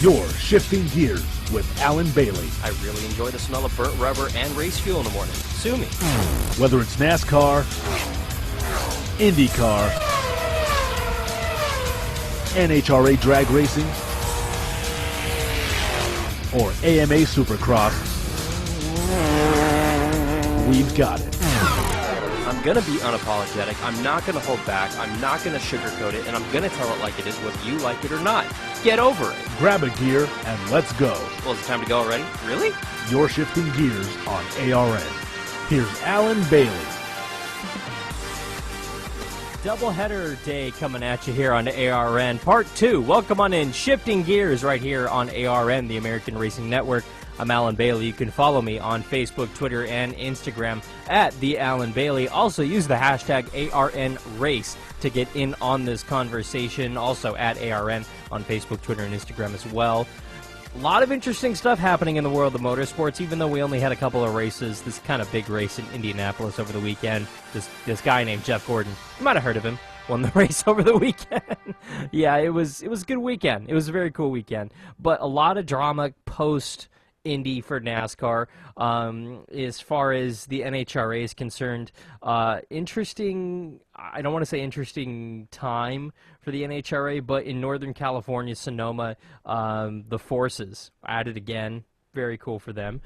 You're Shifting Gears with Alan Bailey. I really enjoy the smell of burnt rubber and race fuel in the morning. Sue me. Whether it's NASCAR, IndyCar, NHRA drag racing, or AMA Supercross, we've got it. I'm going to be unapologetic. I'm not going to hold back. I'm not going to sugarcoat it, and I'm going to tell it like it is, whether you like it or not. Get over it. Grab a gear and let's go. Well, is it time to go already? Really? You're Shifting Gears on ARN. Here's Alan Bailey. Doubleheader day coming at you here on ARN. Part 2. Welcome on in. Shifting Gears right here on ARN, the American Racing Network. I'm Alan Bailey. You can follow me on Facebook, Twitter, and Instagram at The Alan Bailey. Also, use the hashtag ARNRace to get in on this conversation. Also at ARN on Facebook, Twitter, and Instagram as well. A lot of interesting stuff happening in the world of motorsports, even though we only had a couple of races. This kind of big race in Indianapolis over the weekend. This guy named Jeff Gordon, you might have heard of him, won the race over the weekend. Yeah, it was a good weekend. It was a very cool weekend. But a lot of drama post Indy for NASCAR. As far as the NHRA is concerned, interesting, I don't want to say interesting time for the NHRA, but in Northern California, Sonoma, the Forces at it again. Very cool for them.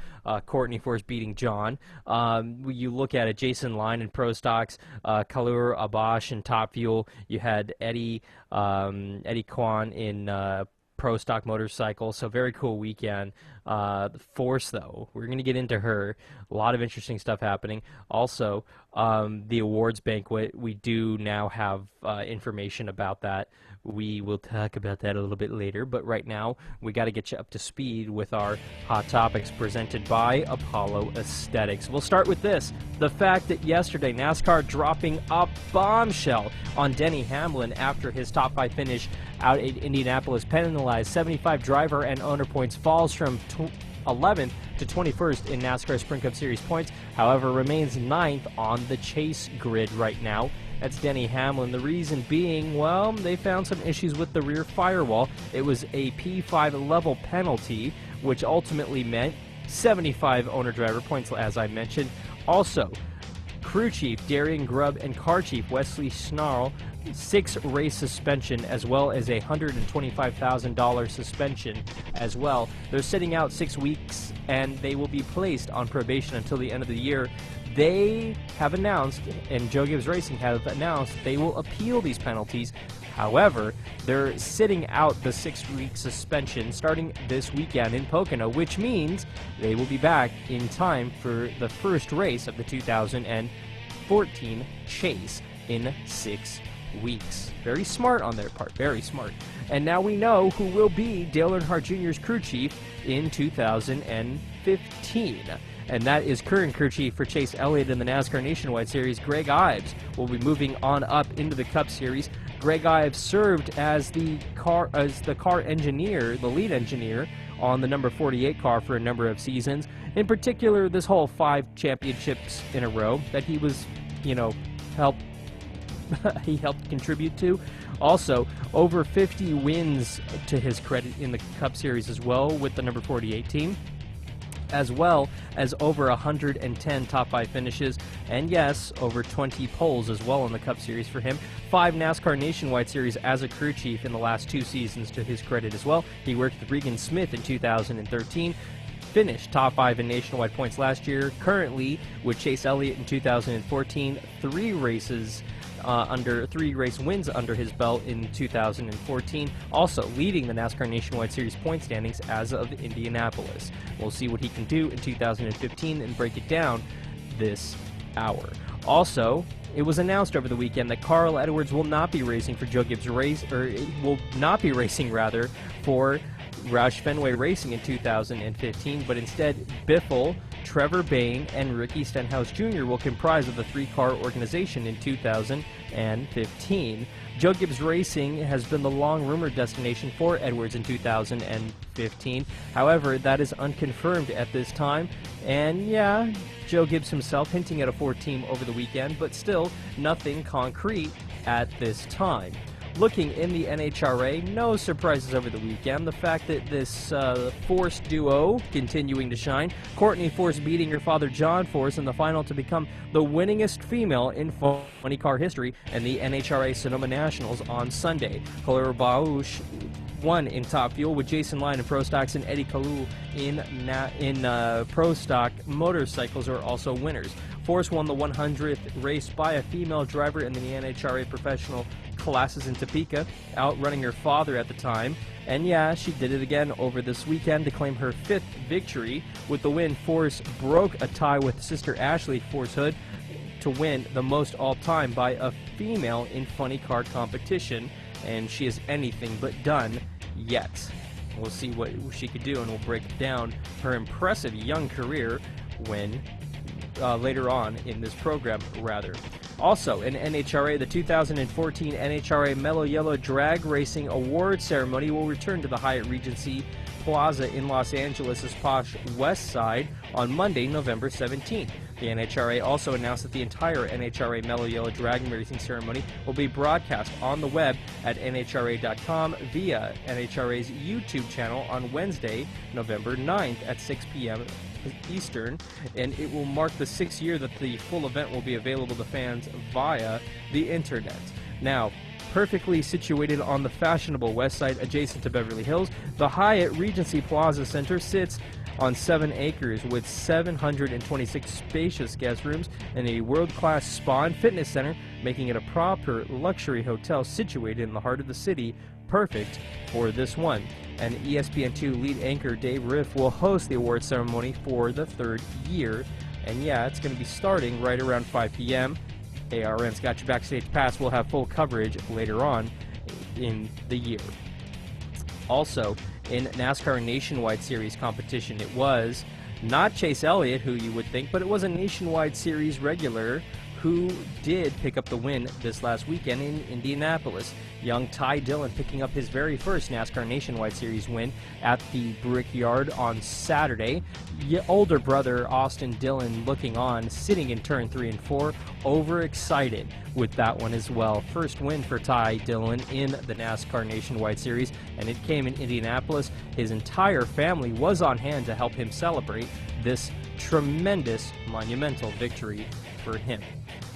Courtney Force beating John. You look at it, Jason Line in Pro Stocks, Kalur Abash in Top Fuel. You had Eddie Kwan in Pro Stock Motorcycle, so very cool weekend. The Force, though, we're going to get into her. A lot of interesting stuff happening. Also, the awards banquet, we do now have information about that. We will talk about that a little bit later, but right now we got to get you up to speed with our hot topics presented by Apollo Aesthetics. We'll start with this, the fact that yesterday NASCAR dropping a bombshell on Denny Hamlin after his top 5 finish out at Indianapolis, penalized 75 driver and owner points, falls from 11th to 21st in NASCAR Sprint Cup Series points, however remains 9th on the chase grid right now. That's Denny Hamlin. The reason being, well, they found some issues with the rear firewall. It was a P5 level penalty, which ultimately meant 75 owner-driver points, as I mentioned. Also, crew chief Darian Grubb and car chief Wesley Snarl, 6-race suspension, as well as a $125,000 suspension as well. They're sitting out 6 weeks, and they will be placed on probation until the end of the year. They have announced, and Joe Gibbs Racing have announced, they will appeal these penalties. However, they're sitting out the 6-week suspension starting this weekend in Pocono, which means they will be back in time for the first race of the 2014 chase in 6 weeks. Very smart on their part, very smart. And now we know who will be Dale Earnhardt Jr.'s crew chief in 2015. And that is current crew chief for Chase Elliott in the NASCAR Nationwide Series. Greg Ives will be moving on up into the Cup Series. Greg Ives served as the car engineer, the lead engineer on the number 48 car for a number of seasons. In particular, this whole 5 championships in a row that he was, helped contribute to. Also, over 50 wins to his credit in the Cup Series as well with the number 48 team, as well as over 110 top 5 finishes, and yes, over 20 poles as well in the Cup Series for him. 5 NASCAR Nationwide Series as a crew chief in the last 2 seasons to his credit as well. He worked with Regan Smith in 2013, finished top 5 in nationwide points last year. Currently with Chase Elliott in 2014, 3 race wins under his belt in 2014, also leading the NASCAR Nationwide Series point standings as of Indianapolis. We'll see what he can do in 2015 and break it down this hour. Also, it was announced over the weekend that Carl Edwards will not be racing for Joe Gibbs will not be racing for Roush Fenway Racing in 2015, but instead Biffle, Trevor Bayne, and Ricky Stenhouse Jr. will comprise of the 3-car organization in 2015. Joe Gibbs Racing has been the long-rumored destination for Edwards in 2015. However, that is unconfirmed at this time. And yeah, Joe Gibbs himself hinting at a 4th team over the weekend, but still nothing concrete at this time. Looking in the NHRA, no surprises over the weekend. The fact that this Force duo continuing to shine. Courtney Force beating her father John Force in the final to become the winningest female in funny car history and the NHRA Sonoma Nationals on Sunday. Claire Bausch won in Top Fuel with Jason Lyon in Pro Stocks, and Eddie Kalul in Pro Stock motorcycles are also winners. Force won the 100th race by a female driver in the NHRA professional classes in Topeka, outrunning her father at the time. And yeah, she did it again over this weekend to claim her 5th victory. With the win, Force broke a tie with sister Ashley Force Hood to win the most all-time by a female in funny car competition, and she is anything but done yet. We'll see what she could do, and we'll break down her impressive young career when later on in this program, rather. Also, in NHRA, the 2014 NHRA Mellow Yellow Drag Racing Award Ceremony will return to the Hyatt Regency Plaza in Los Angeles' posh West Side on Monday, November 17th. The NHRA also announced that the entire NHRA Mellow Yellow Drag Racing Ceremony will be broadcast on the web at NHRA.com via NHRA's YouTube channel on Wednesday, November 9th at 6 p.m. Eastern, and it will mark the 6th year that the full event will be available to fans via the internet. Now, perfectly situated on the fashionable west side adjacent to Beverly Hills, the Hyatt Regency Plaza Center sits on 7 acres with 726 spacious guest rooms and a world-class spa and fitness center, making it a proper luxury hotel situated in the heart of the city, perfect for this one. And ESPN2 lead anchor Dave Riff will host the award ceremony for the 3rd year. And yeah, it's going to be starting right around 5 p.m. ARN's Got Your Backstage Pass will have full coverage later on in the year. Also, in NASCAR Nationwide Series competition, it was not Chase Elliott, who you would think, but it was a Nationwide Series regular who did pick up the win this last weekend in Indianapolis. Young Ty Dillon picking up his very first NASCAR Nationwide Series win at the Brickyard on Saturday. Older brother Austin Dillon looking on, sitting in turn 3 and 4, overexcited with that one as well. First win for Ty Dillon in the NASCAR Nationwide Series, and it came in Indianapolis. His entire family was on hand to help him celebrate this tremendous, monumental victory for him.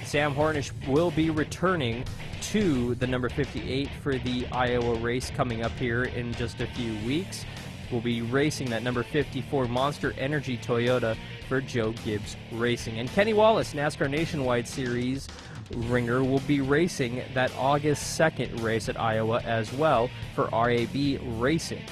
Sam Hornish will be returning to the number 58 for the Iowa race coming up here in just a few weeks. We'll be racing that number 54 Monster Energy Toyota for Joe Gibbs Racing. And Kenny Wallace, NASCAR Nationwide Series ringer, will be racing that August 2nd race at Iowa as well for RAB Racing.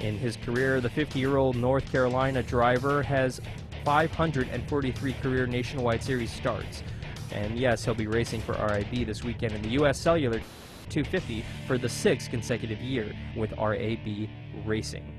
In his career, the 50-year-old North Carolina driver has 543 career Nationwide Series starts. And yes, he'll be racing for RAB this weekend in the U.S. Cellular 250 for the 6th consecutive year with RAB Racing.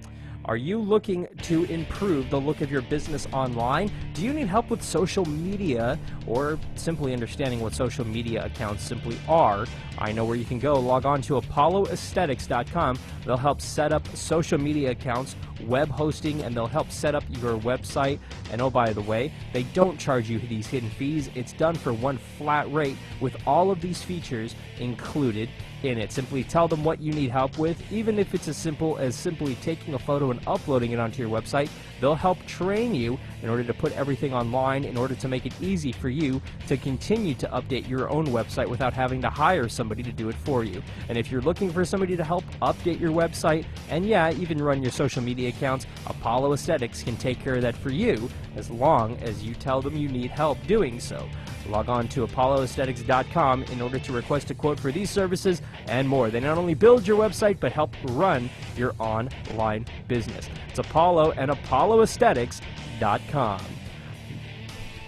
Are you looking to improve the look of your business online? Do you need help with social media or simply understanding what social media accounts simply are? I know where you can go. Log on to apolloaesthetics.com. They'll help set up social media accounts, web hosting, and they'll help set up your website. And oh, by the way, they don't charge you these hidden fees. It's done for one flat rate with all of these features included in it. Simply tell them what you need help with, even if it's as simple as simply taking a photo and uploading it onto your website. They'll help train you in order to put everything online, in order to make it easy for you to continue to update your own website without having to hire somebody to do it for you. And if you're looking for somebody to help update your website and yeah, even run your social media accounts, Apollo Aesthetics can take care of that for you as long as you tell them you need help doing so. Log on to apolloaesthetics.com in order to request a quote for these services and more. They not only build your website, but help run your online business. It's Apollo and apolloaesthetics.com.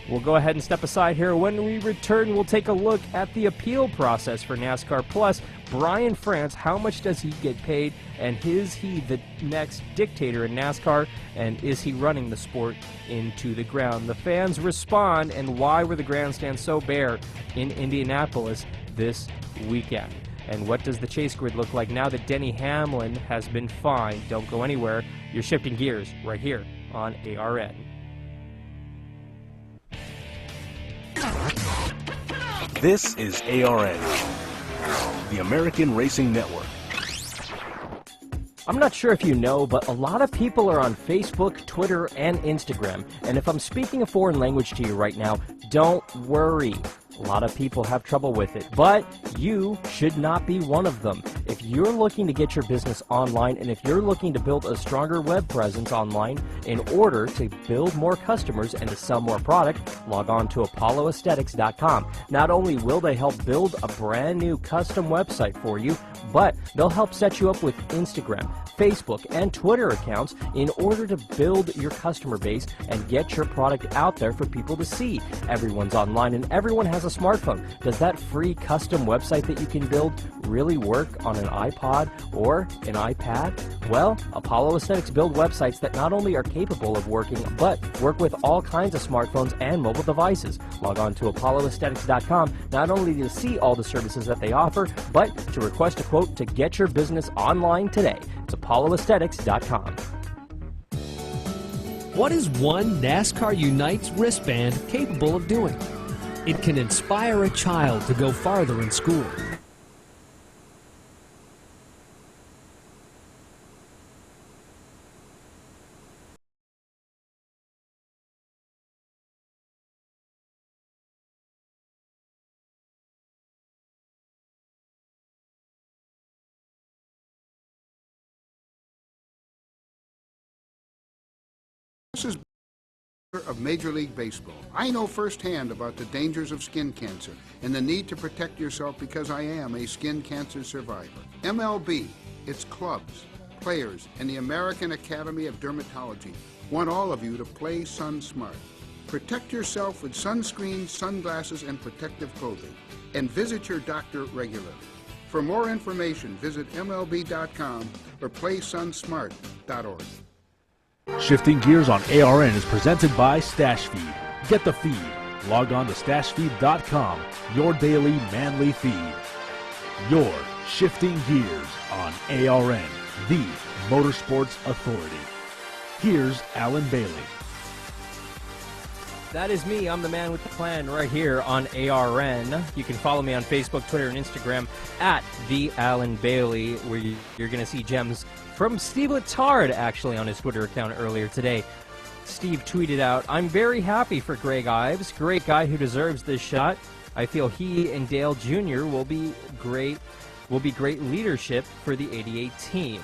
We'll go ahead and step aside here. When we return, we'll take a look at the appeal process for NASCAR Plus. Brian France, how much does he get paid? And is he the next dictator in NASCAR? And is he running the sport into the ground? The fans respond, and why were the grandstands so bare in Indianapolis this weekend? And what does the chase grid look like now that Denny Hamlin has been fined? Don't go anywhere. You're shifting gears right here on ARN. This is ARN. the American Racing Network. I'm not sure if you know, but a lot of people are on Facebook, Twitter, and Instagram. And if I'm speaking a foreign language to you right now, don't worry. A lot of people have trouble with it, but you should not be one of them. If you're looking to get your business online, and if you're looking to build a stronger web presence online in order to build more customers and to sell more product, log on to apolloaesthetics.com. Not only will they help build a brand new custom website for you, but they'll help set you up with Instagram, Facebook, and Twitter accounts in order to build your customer base and get your product out there for people to see. Everyone's online and everyone has a smartphone. Does that free custom website that you can build really work on an iPod or an iPad? Well, Apollo Aesthetics build websites that not only are capable of working, but work with all kinds of smartphones and mobile devices. Log on to apolloaesthetics.com not only to see all the services that they offer, but to request a quote to get your business online today. It's apolloaesthetics.com. What is one NASCAR Unites wristband capable of doing? It can inspire a child to go farther in school. This is of Major League Baseball. I know firsthand about the dangers of skin cancer and the need to protect yourself because I am a skin cancer survivor. MLB, its clubs, players, and the American Academy of Dermatology want all of you to play Sun Smart. Protect yourself with sunscreen, sunglasses, and protective clothing, and visit your doctor regularly. For more information, visit MLB.com or playsunsmart.org. Shifting Gears on ARN is presented by Stash Feed. Get the feed. Log on to stashfeed.com, your daily manly feed. Your Shifting Gears on ARN, the Motorsports Authority. Here's Alan Bailey. That is me. I'm the man with the plan right here on ARN. You can follow me on Facebook, Twitter, and Instagram at the Alan Bailey, where you're going to see gems from Steve Letard, actually, on his Twitter account earlier today. Steve tweeted out, "I'm very happy for Greg Ives. Great guy who deserves this shot. I feel he and Dale Jr. will be great leadership for the 88 team."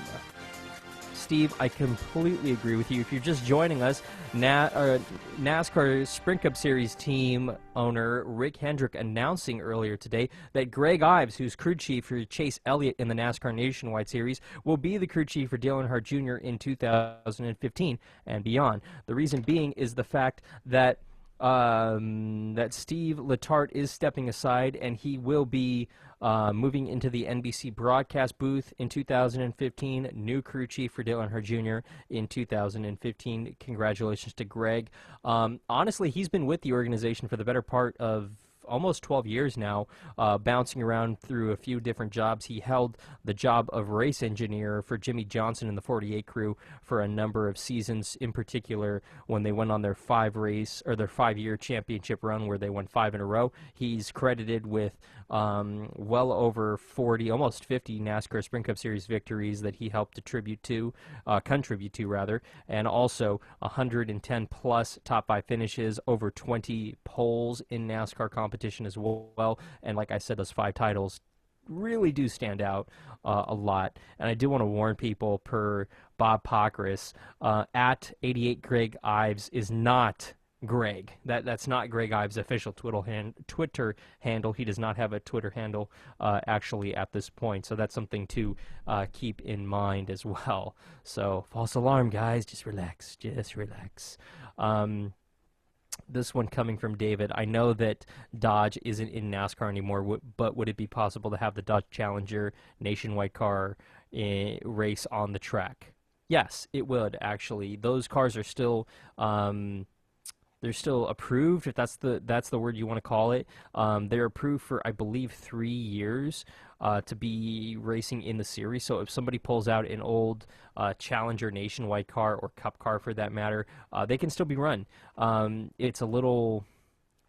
Steve, I completely agree with you. If you're just joining us, NASCAR Sprint Cup Series team owner Rick Hendrick announcing earlier today that Greg Ives, who's crew chief for Chase Elliott in the NASCAR Nationwide Series, will be the crew chief for Dale Earnhardt Jr. in 2015 and beyond. The reason being is the fact that Steve Letarte is stepping aside, and he will be moving into the NBC broadcast booth in 2015. New crew chief for Dale Earnhardt Jr. in 2015. Congratulations to Greg. Honestly, he's been with the organization for the better part of almost 12 years now, bouncing around through a few different jobs. He held the job of race engineer for Jimmy Johnson and the 48 crew for a number of seasons, in particular when they went on their 5-year championship run where they won 5 in a row. He's credited with well over 40, almost 50 NASCAR Sprint Cup Series victories that he helped contribute to, and also 110 plus top 5 finishes, over 20 poles in NASCAR competition as well. And like I said, those 5 titles really do stand out a lot. And I do want to warn people, per Bob Pockris, at 88 Greg Ives is not Greg. That's not Greg Ives' official Twitter handle. He does not have a Twitter handle actually at this point, so that's something to keep in mind as well. So false alarm, guys. Just relax. Just relax. This one coming from David. I know that Dodge isn't in NASCAR anymore, but would it be possible to have the Dodge Challenger nationwide car race on the track? Yes, it would, actually. Those cars are still they're still approved, if that's the word you want to call it. They're approved for, I believe, 3 years to be racing in the series. So if somebody pulls out an old Challenger nationwide car, or Cup car for that matter, they can still be run. It's a little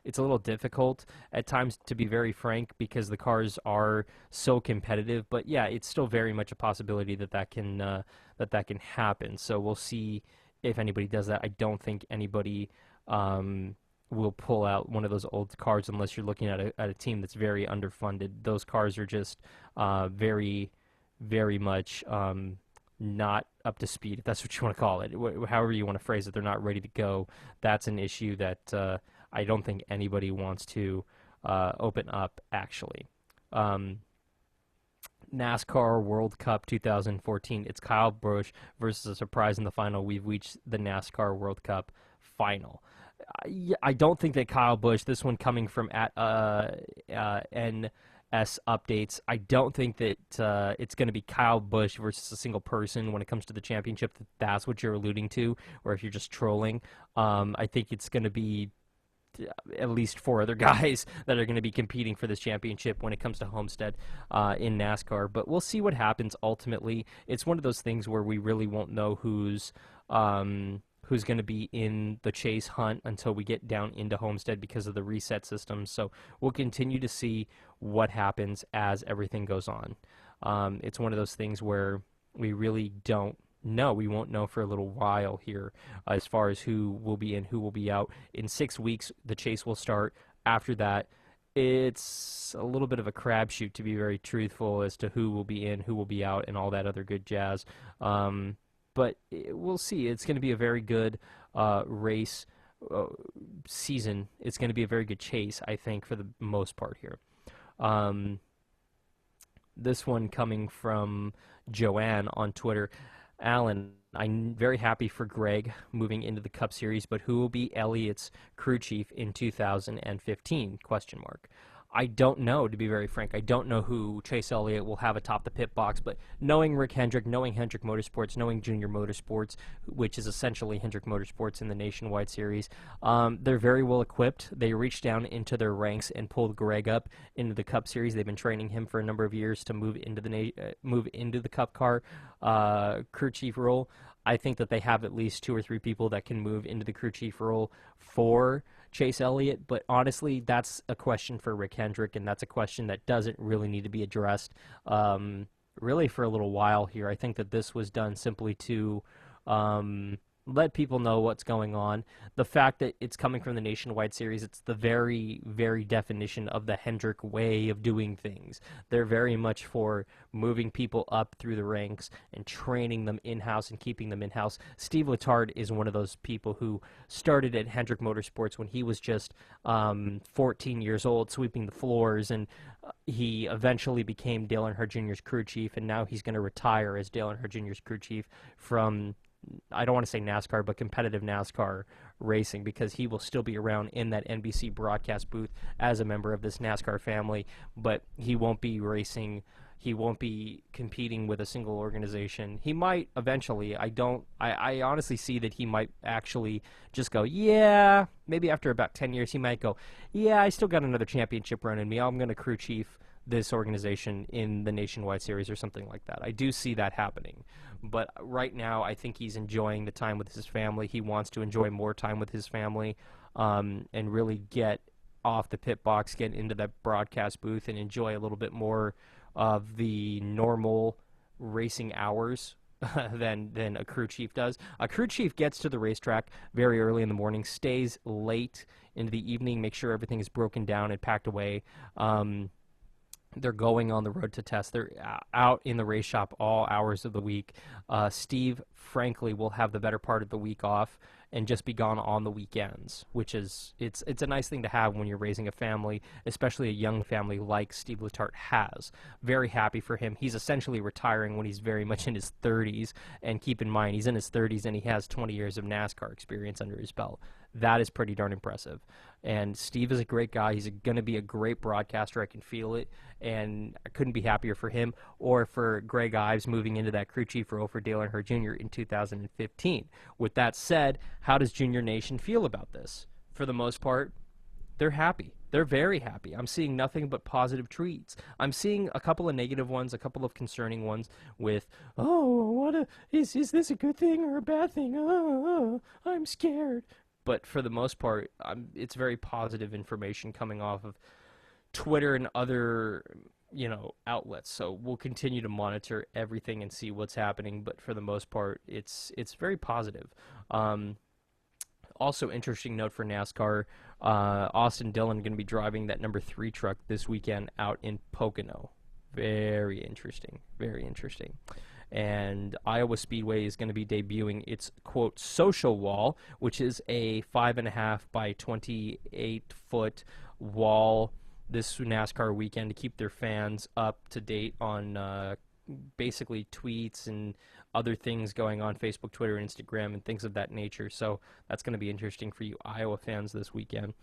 it's a little difficult at times, to be very frank, because the cars are so competitive. But yeah, it's still very much a possibility that that can happen. So we'll see if anybody does that. I don't think anybody will pull out one of those old cars unless you're looking at a team that's very underfunded. Those cars are just very, very much not up to speed, if that's what you want to call it. However you want to phrase it, they're not ready to go. That's an issue that I don't think anybody wants to open up, actually. NASCAR World Cup 2014. It's Kyle Busch versus a surprise in the final. We've reached the NASCAR World Cup final. I don't think that Kyle Busch, this one coming from at NS Updates, I don't think that it's going to be Kyle Busch versus a single person when it comes to the championship. That's what you're alluding to, or if you're just trolling. I think it's going to be at least 4 other guys that are going to be competing for this championship when it comes to Homestead in NASCAR. But we'll see what happens ultimately. It's one of those things where we really won't know who's going to be in the chase hunt until we get down into Homestead because of the reset system. So we'll continue to see what happens as everything goes on. It's one of those things where we really don't know. We won't know for a little while here as far as who will be in, who will be out. In 6 weeks, the chase will start. After that, it's a little bit of a crapshoot, to be very truthful, as to who will be in, who will be out, and all that other good jazz. But we'll see. It's going to be a very good race season. It's going to be a very good chase, I think, for the most part here. This one coming from Joanne on Twitter. Alan, I'm very happy for Greg moving into the Cup Series, but who will be Elliott's crew chief in 2015? ? I don't know, to be very frank. I don't know who Chase Elliott will have atop the pit box, but knowing Rick Hendrick, knowing Hendrick Motorsports, knowing Junior Motorsports, which is essentially Hendrick Motorsports in the Nationwide Series, they're very well equipped. They reached down into their ranks and pulled Greg up into the Cup Series. They've been training him for a number of years to move into the Cup car crew chief role. I think that they have at least 2 or 3 people that can move into the crew chief role for Chase Elliott, but honestly, that's a question for Rick Hendrick, and that's a question that doesn't really need to be addressed really for a little while here. I think that this was done simply to let people know what's going on. The fact that it's coming from the Nationwide Series, it's the very, very definition of the Hendrick way of doing things. They're very much for moving people up through the ranks and training them in-house and keeping them in-house. Steve Letarte is one of those people who started at Hendrick Motorsports when he was just 14 years old, sweeping the floors, and he eventually became Dale Earnhardt Jr.'s crew chief, and now he's going to retire as Dale Earnhardt Jr.'s crew chief from, I don't want to say NASCAR, but competitive NASCAR racing, because he will still be around in that NBC broadcast booth as a member of this NASCAR family, but he won't be racing. He won't be competing with a single organization. He might eventually. I honestly see that he might actually just go, yeah, maybe after about 10 years, he might go, yeah, I still got another championship run in me. I'm going to crew chief this organization in the Nationwide Series or something like that. I do see that happening. But right now, I think he's enjoying the time with his family. He wants to enjoy more time with his family and really get off the pit box, get into that broadcast booth, and enjoy a little bit more of the normal racing hours than a crew chief does. A crew chief gets to the racetrack very early in the morning, stays late into the evening, make sure everything is broken down and packed away. They're going on the road to test. They're out in the race shop all hours of the week. Steve, frankly, will have the better part of the week off and just be gone on the weekends, which is, it's a nice thing to have when you're raising a family, especially a young family like Steve Letarte has. Very happy for him. He's essentially retiring when he's very much in his 30s, and keep in mind, he's in his 30s and he has 20 years of NASCAR experience under his belt. That is pretty darn impressive. And Steve is a great guy. He's going to be a great broadcaster. I can feel it. And I couldn't be happier for him or for Greg Ives moving into that crew chief role for Dale Earnhardt Jr. in 2015. With that said, how does Junior Nation feel about this? For the most part, they're happy. They're very happy. I'm seeing nothing but positive tweets. I'm seeing a couple of negative ones, a couple of concerning ones with, oh, is this a good thing or a bad thing? Oh, I'm scared. but for the most part, it's very positive information coming off of Twitter and other, outlets. So we'll continue to monitor everything and see what's happening, but for the most part, it's very positive. Also, interesting note for NASCAR, Austin Dillon going to be driving that number 3 truck this weekend out in Pocono. Very interesting, very interesting. And Iowa Speedway is going to be debuting its, quote, social wall, which is a 5.5 by 28-foot wall this NASCAR weekend to keep their fans up to date on basically tweets and other things going on Facebook, Twitter, Instagram, and things of that nature. So that's going to be interesting for you Iowa fans this weekend.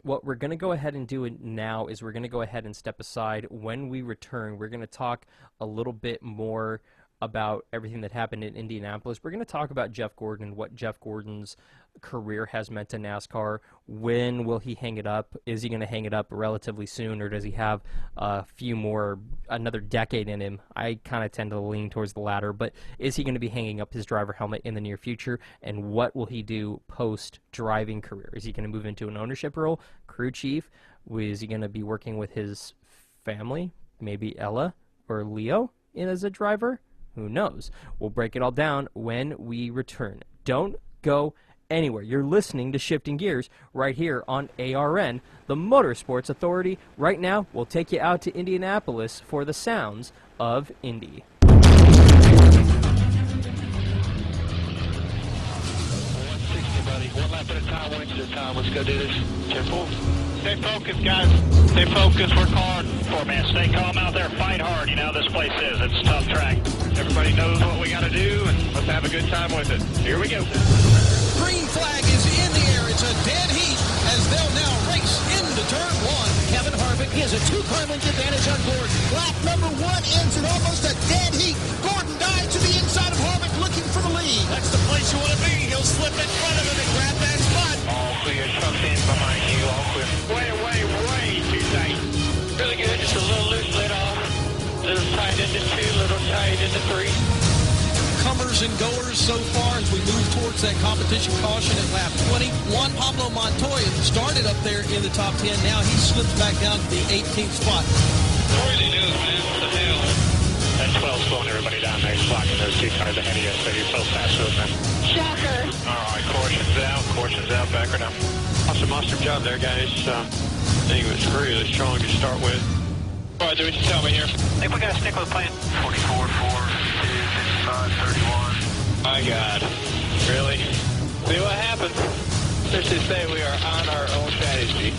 What we're going to go ahead and do now is we're going to go ahead and step aside. When we return, we're going to talk a little bit more about everything that happened in Indianapolis. We're going to talk about Jeff Gordon and what Jeff Gordon's career has meant to NASCAR. When will he hang it up? Is he going to hang it up relatively soon, or does he have another decade in him? I kind of tend to lean towards the latter, but is he going to be hanging up his driver helmet in the near future, and what will he do post-driving career? Is he going to move into an ownership role, crew chief? Is he going to be working with his family, maybe Ella or Leo as a driver? Who knows? We'll break it all down when we return. Don't go anywhere. You're listening to Shifting Gears right here on ARN, the Motorsports Authority. Right now, we'll take you out to Indianapolis for the sounds of Indy. One lap at a time, 1 inch at a time. Let's go do this. Careful. Stay focused, guys. Stay focused. Work hard. 4 man. Stay calm out there. Fight hard. You know how this place is. It's a tough track. Everybody knows what we got to do, and let's have a good time with it. Here we go. Green flag is in the air. It's a dead heat as they'll now race into turn 1. Kevin Harvick, he has a 2-car length advantage on Gordon. Lap number 1 ends in almost a dead heat. Gordon dives to the inside of Harvick looking for the lead. That's the place you want to be. He'll slip in front of him and grab that spot. All clear. Trucks in behind you. All clear. Way too tight. Really good. Just a little loose lid off. Little tight into 2, little tight into 3. Comers and goers so far as we move towards that competition caution at lap 20. Juan Pablo Montoya started up there in the top 10. Now he slips back down to the 18th spot. Crazy news, man. What the hell? That 12's slowing everybody down there. He's blocking those 2 cars ahead of you, so you're so fast moving. Shocker. All right, caution's out, back her down. Awesome job there, guys. I think it was really strong to start with. All right, do what you tell me here. I think we got to stick with the plan. 44, 4, 55, 31. My God. Really? See what happens. Let's just say we are on our own strategy.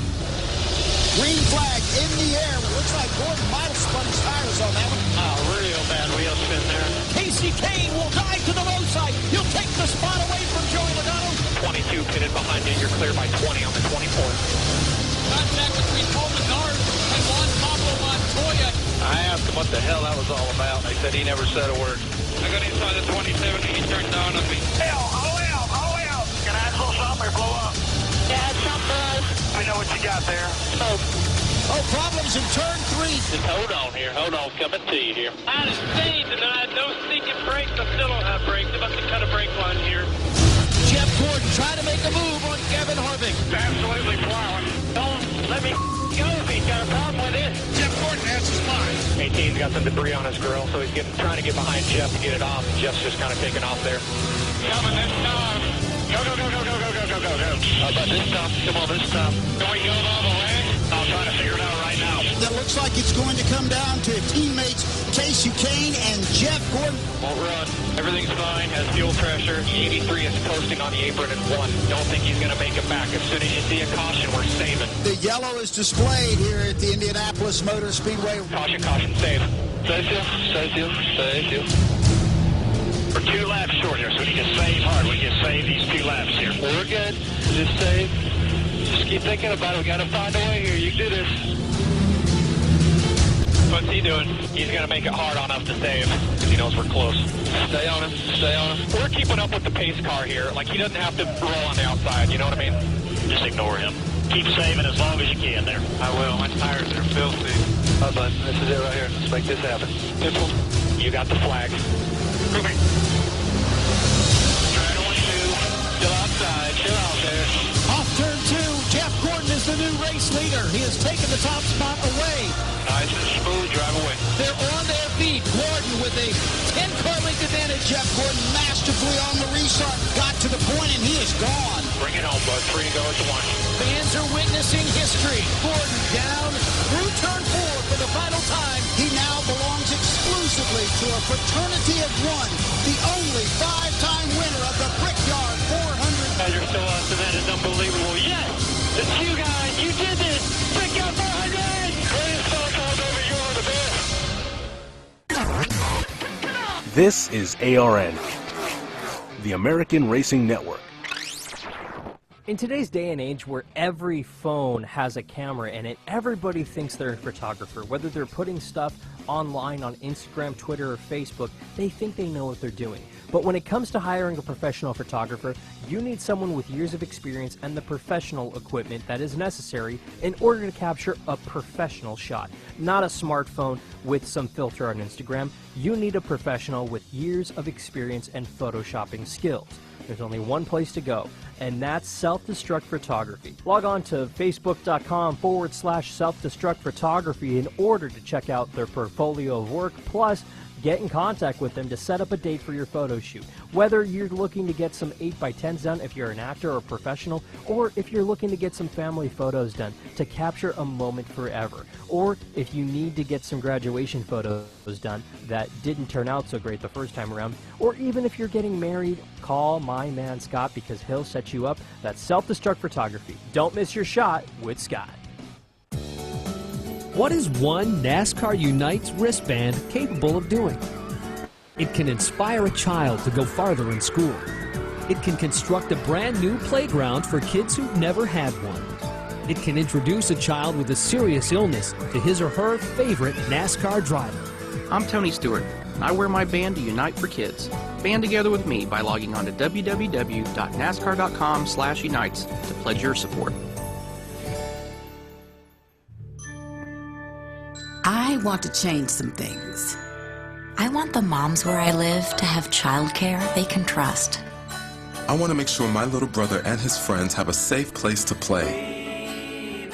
Green flag in the air. Looks like Gordon might have spun his tires on that one. Oh, real bad wheel spin there. Casey Kane will dive to the low side. He'll take the spot away from Joey Logano. 22 pitted behind you. You're clear by 20 on the 24th. Contact between Paul Menard and Juan Pablo Montoya. I asked him what the hell that was all about. They said he never said a word. I got inside the 27 and he turned down on me. Hell. Can I add a little something or blow up? Yeah, something. I know what you got there. Oh, problems in turn 3. Just hold on here. Coming to you here. I had a stage and I had no stinking brakes. I still don't have brakes. They must have cut a brake line here. Jeff Gordon trying to make a move on Kevin Harvick. Absolutely plowing. Don't let me go if he's got a problem with it. Jeff Gordon has his line. 18's got some debris on his grill, so he's trying to get behind Jeff to get it off. Jeff's just kind of taking off there. Coming this time. Go. How about this time? Come on, this time. Can we go all the way? I'm trying to figure it out right now. That looks like it's going to come down to teammates Casey Kane and Jeff Gordon. Won't run. Everything's fine. Has fuel pressure. 83 is coasting on the apron at 1. Don't think he's going to make it back. As soon as you see a caution, we're saving. The yellow is displayed here at the Indianapolis Motor Speedway. Caution, save. Save you. We're 2 laps short here, so we need to save hard. We need to save these 2 laps here. We're good. Just save. Just keep thinking about it. We got to find a way here. You can do this. What's he doing? He's going to make it hard on us to save because he knows we're close. Stay on him. We're keeping up with the pace car here. Like, he doesn't have to roll on the outside. You know what I mean? Just ignore him. Keep saving as long as you can there. I will. My tires are filthy. All right, bud. This is it right here. Let's make this happen. Simple. You got the flag. Moving. Try to 1-2. Still out Chill out there. Off turn 2, Jeff Gordon is the new race leader. He has taken the top spot away. Nice and smooth. Drive away. They're on their feet. Gordon with a 10-car length advantage. Jeff Gordon masterfully on the restart. Got to the point, and he is gone. Bring it home, bud. 3 to go at the 1. Fans are witnessing history. Gordon down through turn 4 for the final time. He now belongs exclusively to a fraternity of one, the only 5-time winner of the Brickyard 400. You're still awesome. That is unbelievable. Yes! It's you guys. You did this. Brickyard 400! Greatest phone calls ever. You are the best. This is ARN, the American Racing Network. In today's day and age where every phone has a camera in it, everybody thinks they're a photographer. Whether they're putting stuff online on Instagram, Twitter, or Facebook, they think they know what they're doing. But when it comes to hiring a professional photographer, you need someone with years of experience and the professional equipment that is necessary in order to capture a professional shot. Not a smartphone with some filter on Instagram. You need a professional with years of experience and photoshopping skills. There's only one place to go, and that's Self-Destruct Photography. Log on to facebook.com/self-destruct photography in order to check out their portfolio of work, plus get in contact with them to set up a date for your photo shoot. Whether you're looking to get some 8x10s done if you're an actor or a professional, or if you're looking to get some family photos done to capture a moment forever, or if you need to get some graduation photos done that didn't turn out so great the first time around, or even if you're getting married, call my man Scott because he'll set you up. That's Self-Destruct Photography. Don't miss your shot with Scott. What is one NASCAR Unites wristband capable of doing? It can inspire a child to go farther in school. It can construct a brand new playground for kids who've never had one. It can introduce a child with a serious illness to his or her favorite NASCAR driver. I'm Tony Stewart. I wear my band to Unite for Kids. Band together with me by logging on to www.nascar.com/unites to pledge your support. I want to change some things. I want the moms where I live to have childcare they can trust. I want to make sure my little brother and his friends have a safe place to play.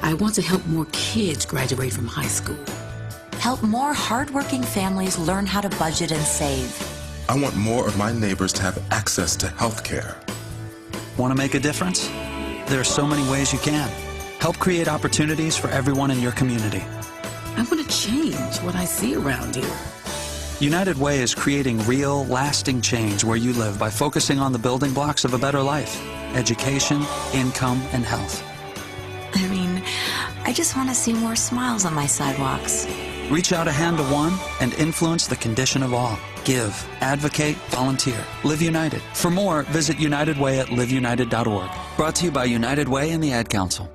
I want to help more kids graduate from high school. Help more hardworking families learn how to budget and save. I want more of my neighbors to have access to health care. Want to make a difference? There are so many ways you can. Help create opportunities for everyone in your community. I want to change what I see around here. United Way is creating real, lasting change where you live by focusing on the building blocks of a better life: education, income, and health. I mean, I just want to see more smiles on my sidewalks. Reach out a hand to one and influence the condition of all. Give, advocate, volunteer. Live United. For more, visit United Way at liveunited.org. Brought to you by United Way and the Ad Council.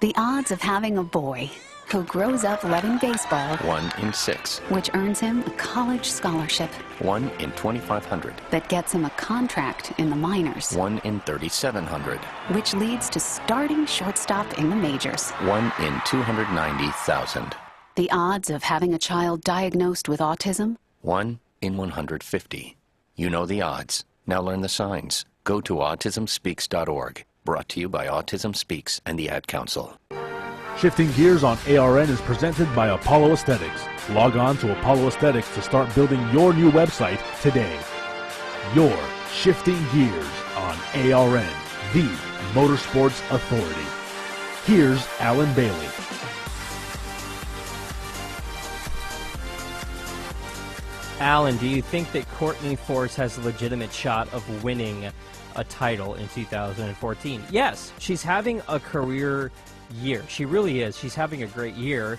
The odds of having a boy who grows up loving baseball, 1 in 6, which earns him a college scholarship, 1 in 2,500, that gets him a contract in the minors, 1 in 3,700, which leads to starting shortstop in the majors, 1 in 290,000. The odds of having a child diagnosed with autism, 1 in 150. You know the odds. Now learn the signs. Go to autismspeaks.org. Brought to you by Autism Speaks and the Ad Council. Shifting Gears on ARN is presented by Apollo Aesthetics. Log on to Apollo Aesthetics to start building your new website today. You're Shifting Gears on ARN, the Motorsports Authority. Here's Alan Bailey. Alan, do you think that Courtney Force has a legitimate shot of winning a title in 2014? Yes, she's having a career year. She really is. She's having a great year.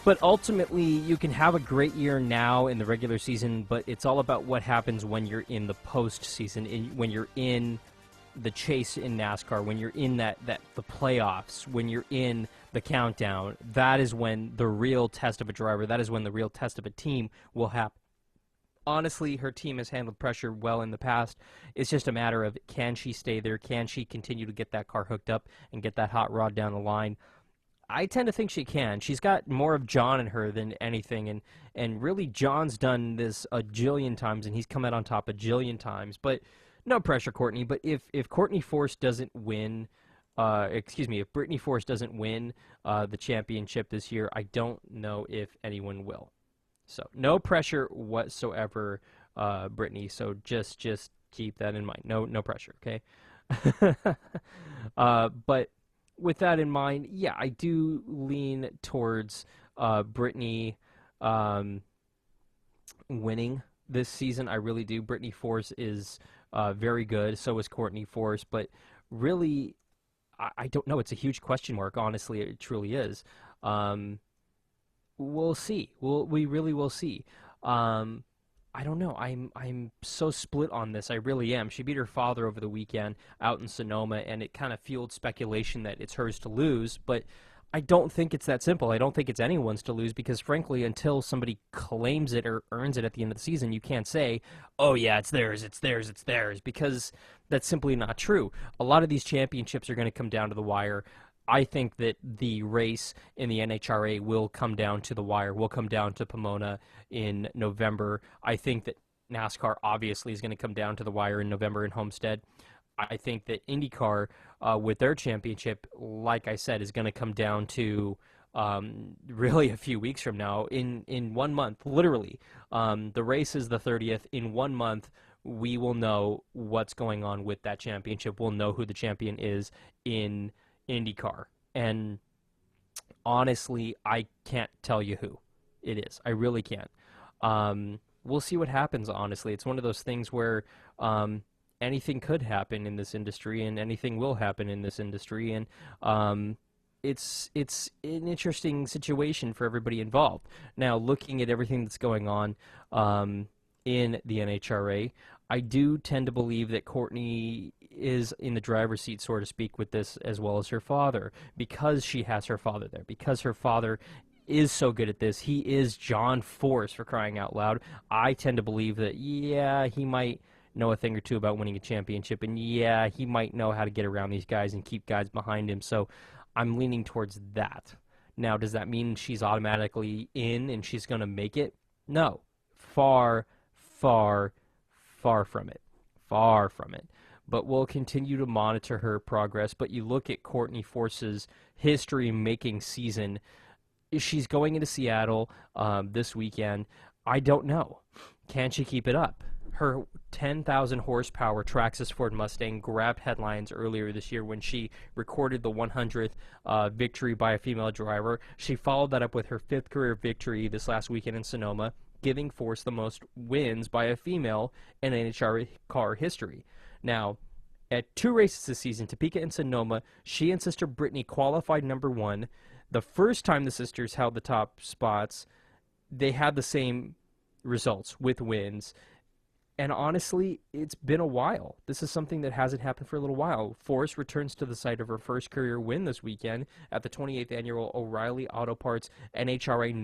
But ultimately, you can have a great year now in the regular season, but it's all about what happens when you're in the postseason, when you're in the chase in NASCAR, when you're in the playoffs, when you're in the countdown. That is when the real test of a driver, that is when the real test of a team will happen. Honestly, her team has handled pressure well in the past. It's just a matter of, can she stay there? Can she continue to get that car hooked up and get that hot rod down the line? I tend to think she can. She's got more of John in her than anything, and really John's done this a jillion times, and he's come out on top a jillion times. But No pressure, Courtney. But if Courtney Force doesn't win, if Brittany Force doesn't win the championship this year, I don't know if anyone will. So no pressure whatsoever, Brittany. So just keep that in mind. No pressure. Okay. But with that in mind, yeah, I do lean towards Brittany winning this season. I really do. Brittany Force is very good. So is Courtney Force. But really, I don't know. It's a huge question mark. Honestly, it truly is. We'll see. We really will see. I don't know. I'm so split on this. I really am. She beat her father over the weekend out in Sonoma, and it kind of fueled speculation that it's hers to lose. But I don't think it's that simple. I don't think it's anyone's to lose because, frankly, until somebody claims it or earns it at the end of the season, you can't say, oh, yeah, it's theirs, it's theirs, it's theirs, because that's simply not true. A lot of these championships are going to come down to the wire. I think that the race in the NHRA will come down to the wire, will come down to Pomona in November. I think that NASCAR obviously is going to come down to the wire in November in Homestead. I think that IndyCar, with their championship, like I said, is going to come down to really a few weeks from now, in 1 month, literally. The race is the 30th. In 1 month, we will know what's going on with that championship. We'll know who the champion is in IndyCar. And honestly, I can't tell you who it is. I really can't. We'll see what happens, honestly. It's one of those things where anything could happen in this industry, and anything will happen in this industry, and it's an interesting situation for everybody involved. Now, looking at everything that's going on in the NHRA, I do tend to believe that Courtney is in the driver's seat, so to speak, with this, as well as her father, because she has her father there, because her father is so good at this. He is John Force, for crying out loud. I tend to believe that, yeah, he might know a thing or two about winning a championship, and yeah, he might know how to get around these guys and keep guys behind him, so I'm leaning towards that. Now, does that mean she's automatically in and she's going to make it? No. Far from it. Far from it. But we'll continue to monitor her progress. But you look at Courtney Force's history-making season. She's going into Seattle this weekend. I don't know. Can she keep it up? Her 10,000 horsepower Traxxas Ford Mustang grabbed headlines earlier this year when she recorded the 100th victory by a female driver. She followed that up with her 5th career victory this last weekend in Sonoma, giving Force the most wins by a female in NHRA car history. Now, at 2 races this season, Topeka and Sonoma, she and sister Brittany qualified number 1. The first time the sisters held the top spots, they had the same results with wins. And honestly, it's been a while. This is something that hasn't happened for a little while. Force returns to the site of her first career win this weekend at the 28th Annual O'Reilly Auto Parts NHRA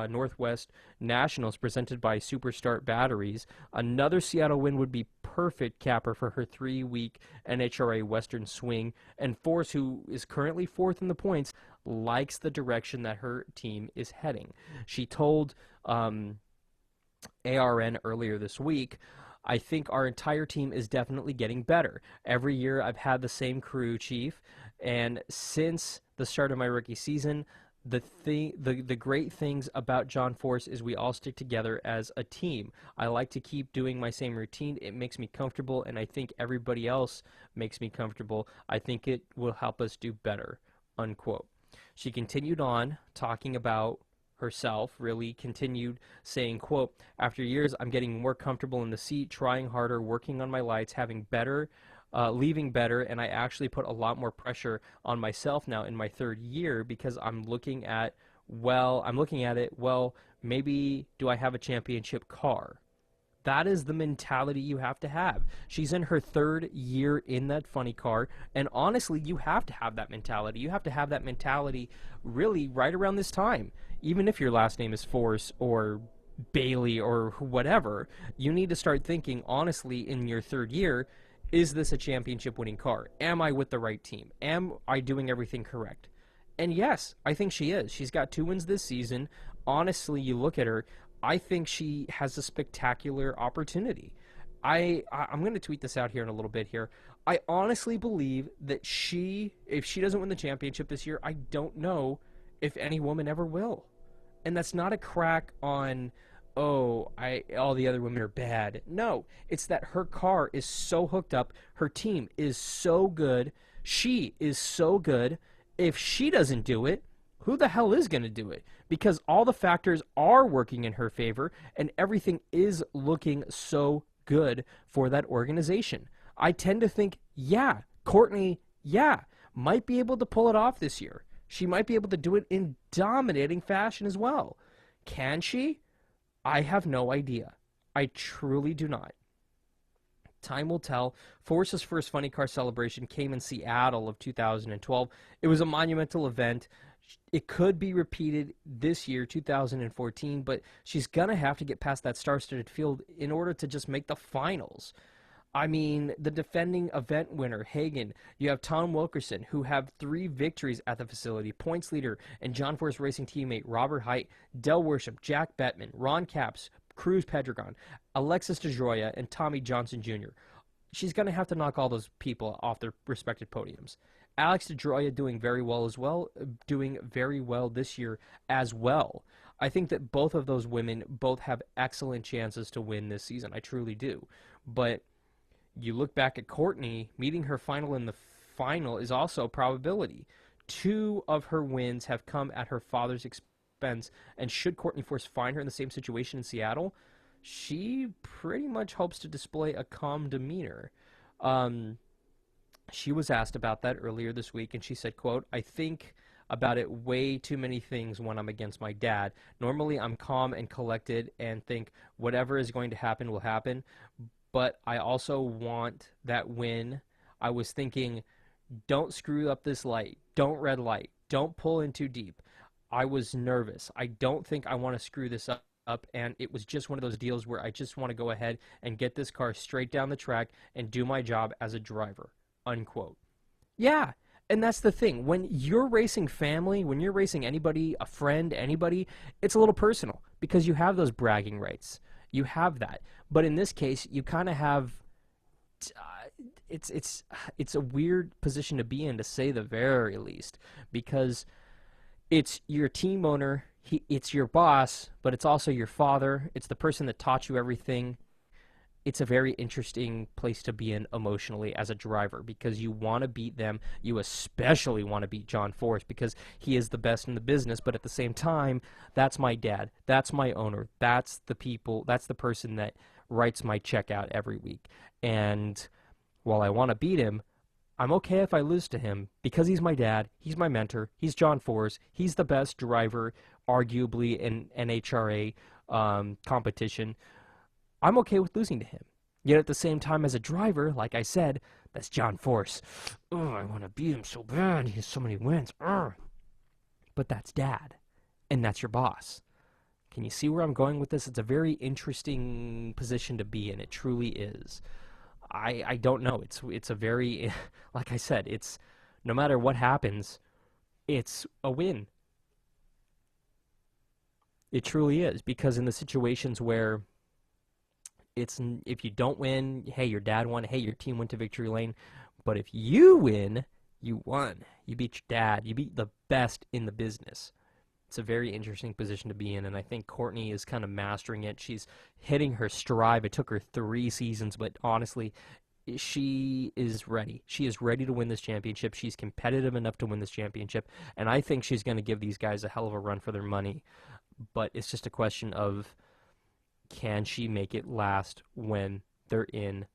Northwest Nationals presented by Superstart Batteries. Another Seattle win would be perfect capper for her 3-week NHRA Western swing. And Force, who is currently 4th in the points, likes the direction that her team is heading. She told ARN earlier this week, I think our entire team is definitely getting better. Every year I've had the same crew chief, and since the start of my rookie season, the great things about John Force is we all stick together as a team. I like to keep doing my same routine. It makes me comfortable, and I think everybody else makes me comfortable. I think it will help us do better, unquote. She continued on talking about herself, really continued saying, quote, after years, I'm getting more comfortable in the seat, trying harder, working on my lights, having better, leaving better, and I actually put a lot more pressure on myself now in my 3rd year because I'm looking at it, maybe do I have a championship car? That is the mentality you have to have. She's in her 3rd year in that funny car, and honestly, you have to have that mentality. You have to have that mentality really right around this time. Even if your last name is Force or Bailey or whatever, you need to start thinking, honestly, in your 3rd year, is this a championship-winning car? Am I with the right team? Am I doing everything correct? And yes, I think she is. She's got 2 wins this season. Honestly, you look at her, I think she has a spectacular opportunity. I'm going to tweet this out here in a little bit here. I honestly believe that if she doesn't win the championship this year, I don't know if any woman ever will. And that's not a crack on, all the other women are bad. No, it's that her car is so hooked up, her team is so good, she is so good. If she doesn't do it, who the hell is going to do it? Because all the factors are working in her favor, and everything is looking so good for that organization. I tend to think, Courtney, might be able to pull it off this year. She might be able to do it in dominating fashion as well. Can she? I have no idea. I truly do not. Time will tell. Force's first funny car celebration came in Seattle of 2012. It was a monumental event. It could be repeated this year, 2014, but she's going to have to get past that star-studded field in order to just make the finals. I mean, the defending event winner, Hagan, you have Tom Wilkerson, who have 3 victories at the facility, points leader, and John Force Racing teammate Robert Height, Del Worsham, Jack Bettman, Ron Capps, Cruz Pedregon, Alexis DeJoya, and Tommy Johnson Jr. She's going to have to knock all those people off their respective podiums. Alex DeJoya doing very well this year as well. I think that both of those women both have excellent chances to win this season. I truly do. But you look back at Courtney, meeting her final in the final is also a probability. 2 of her wins have come at her father's expense, and should Courtney Force find her in the same situation in Seattle, she pretty much hopes to display a calm demeanor. She was asked about that earlier this week, and she said, quote, "I think about it way too many things when I'm against my dad. Normally I'm calm and collected and think whatever is going to happen will happen, but I also want that win. I was thinking, don't screw up this light, don't red light, don't pull in too deep. I was nervous. I don't think I want to screw this up, and it was just one of those deals where I just want to go ahead and get this car straight down the track and do my job as a driver," unquote. Yeah, and that's the thing. When you're racing family, when you're racing anybody, a friend, anybody, it's a little personal because you have those bragging rights. You have that. But in this case, you kind of have it's a weird position to be in, to say the very least, because it's your team owner, it's your boss, but it's also your father. It's the person that taught you everything. It's a very interesting place to be in emotionally as a driver because you want to beat them. You especially want to beat John Force because he is the best in the business, but at the same time, that's my dad. That's my owner. That's the person that writes my check out every week. And while I want to beat him, I'm okay if I lose to him because he's my dad, he's my mentor, he's John Force, he's the best driver, arguably, in NHRA competition. I'm okay with losing to him. Yet at the same time, as a driver, like I said, that's John Force. Oh, I want to beat him so bad. He has so many wins. But that's Dad, and that's your boss. Can you see where I'm going with this? It's a very interesting position to be in. It truly is. I don't know. It's a very, like I said, it's no matter what happens, it's a win. It truly is, because in the situations where if you don't win, hey, your dad won, hey, your team went to victory lane. But if you win, you won. You beat your dad. You beat the best in the business. It's a very interesting position to be in, and I think Courtney is kind of mastering it. She's hitting her stride. It took her 3 seasons, but honestly, she is ready. She is ready to win this championship. She's competitive enough to win this championship, and I think she's going to give these guys a hell of a run for their money. But it's just a question of, can she make it last when they're in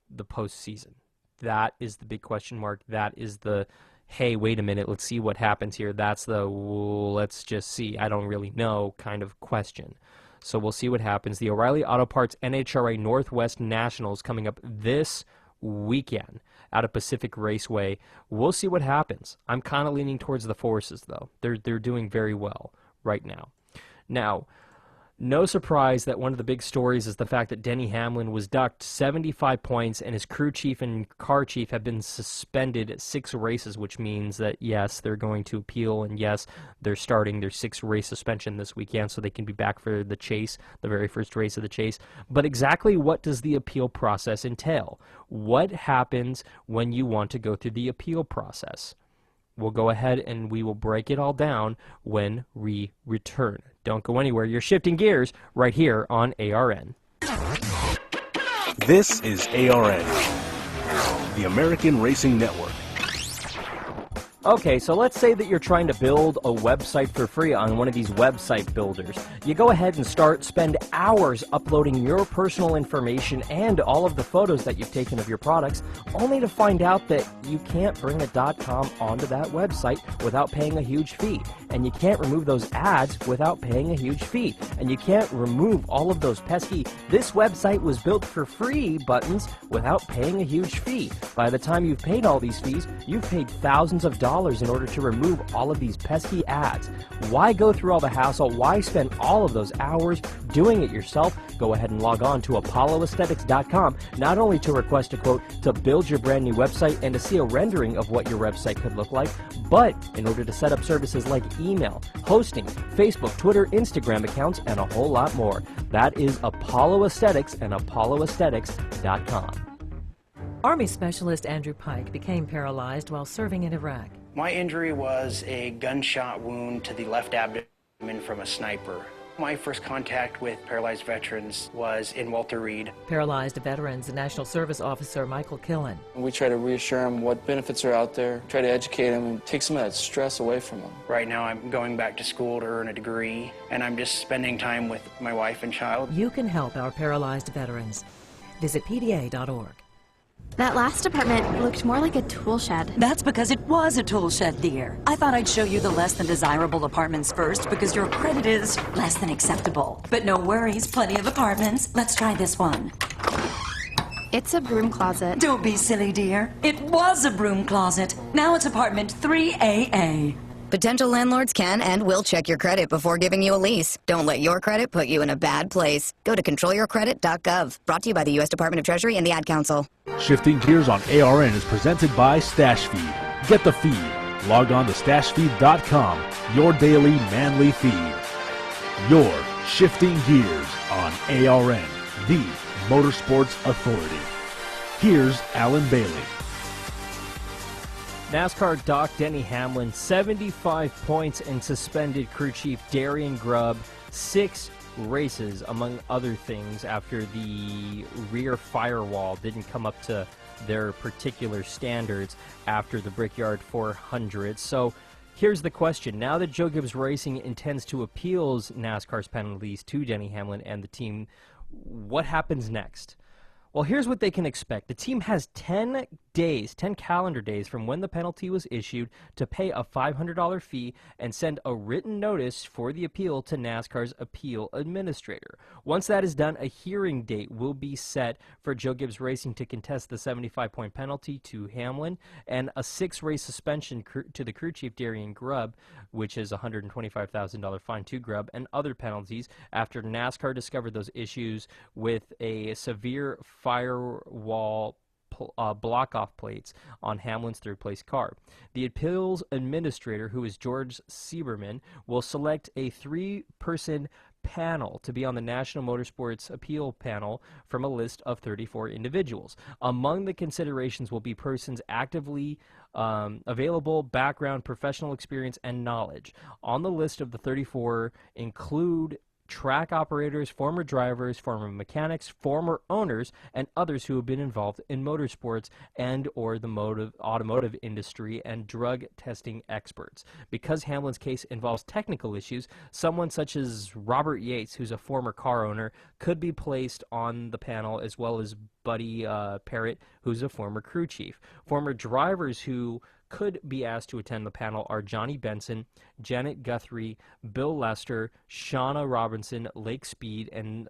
the postseason? That is the big question mark. That is the, hey, wait a minute, let's see what happens here. That's the, let's just see, I don't really know kind of question. So we'll see what happens. The O'Reilly Auto Parts NHRA Northwest Nationals coming up this weekend out of Pacific Raceway. We'll see what happens. I'm kind of leaning towards the Forces, though. They're doing very well right now. Now, No surprise that one of the big stories is the fact that Denny Hamlin was docked 75 points and his crew chief and car chief have been suspended 6 races, which means that, yes, they're going to appeal, and yes, they're starting their 6-race suspension this weekend so they can be back for the chase, the very first race of the chase. But exactly what does the appeal process entail? What happens when you want to go through the appeal process? We'll go ahead and we will break it all down when we return. Don't go anywhere. You're shifting gears right here on ARN. This is ARN, the American Racing Network. Okay, so let's say that you're trying to build a website for free on one of these website builders. You go ahead and spend hours uploading your personal information and all of the photos that you've taken of your products, only to find out that you can't bring a .com onto that website without paying a huge fee. And you can't remove those ads without paying a huge fee. And you can't remove all of those pesky "this website was built for free" buttons without paying a huge fee. By the time you've paid all these fees, you've paid thousands of dollars in order to remove all of these pesky ads. Why go through all the hassle? Why spend all of those hours doing it yourself? Go ahead and log on to apolloaesthetics.com, not only to request a quote to build your brand new website and to see a rendering of what your website could look like, but in order to set up services like email, hosting, Facebook, Twitter, Instagram accounts, and a whole lot more. That is Apollo Aesthetics and apolloaesthetics.com. Army Specialist Andrew Pike became paralyzed while serving in Iraq. My injury was a gunshot wound to the left abdomen from a sniper. My first contact with paralyzed veterans was in Walter Reed. Paralyzed Veterans National Service Officer Michael Killen. We try to reassure them what benefits are out there, try to educate them and take some of that stress away from them. Right now I'm going back to school to earn a degree, and I'm just spending time with my wife and child. You can help our paralyzed veterans. Visit pda.org. That last apartment looked more like a tool shed. That's because it was a tool shed, dear. I thought I'd show you the less than desirable apartments first because your credit is less than acceptable. But no worries, plenty of apartments. Let's try this one. It's a broom closet. Don't be silly, dear. It was a broom closet. Now it's apartment 3AA. Potential landlords can and will check your credit before giving you a lease. Don't let your credit put you in a bad place. Go to controlyourcredit.gov. Brought to you by the U.S. Department of Treasury and the Ad Council. Shifting Gears on ARN is presented by StashFeed. Get the feed. Log on to stashfeed.com, your daily manly feed. You're Shifting Gears on ARN, the Motorsports Authority. Here's Alan Bailey. NASCAR docked Denny Hamlin 75 points and suspended crew chief Darian Grubb 6 races, among other things, after the rear firewall didn't come up to their particular standards after the Brickyard 400. So here's the question. Now that Joe Gibbs Racing intends to appeal NASCAR's penalties to Denny Hamlin and the team, what happens next? Well, here's what they can expect. The team has 10 days, 10 calendar days from when the penalty was issued to pay a $500 fee and send a written notice for the appeal to NASCAR's appeal administrator. Once that is done, a hearing date will be set for Joe Gibbs Racing to contest the 75-point penalty to Hamlin and a 6-race suspension to the crew chief Darian Grubb, which is a $125,000 fine to Grubb, and other penalties after NASCAR discovered those issues with a severe firewall block-off plates on Hamlin's third-place car. The appeals administrator, who is George Sieberman, will select a 3-person panel to be on the National Motorsports Appeal Panel from a list of 34 individuals. Among the considerations will be persons actively available, background, professional experience, and knowledge. On the list of the 34 include track operators, former drivers, former mechanics, former owners, and others who have been involved in motorsports and or the automotive industry and drug testing experts. Because Hamlin's case involves technical issues, someone such as Robert Yates, who's a former car owner, could be placed on the panel, as well as Buddy Parrott, who's a former crew chief. Former drivers who could be asked to attend the panel are Johnny Benson, Janet Guthrie, Bill Lester, Shauna Robinson, Lake Speed, and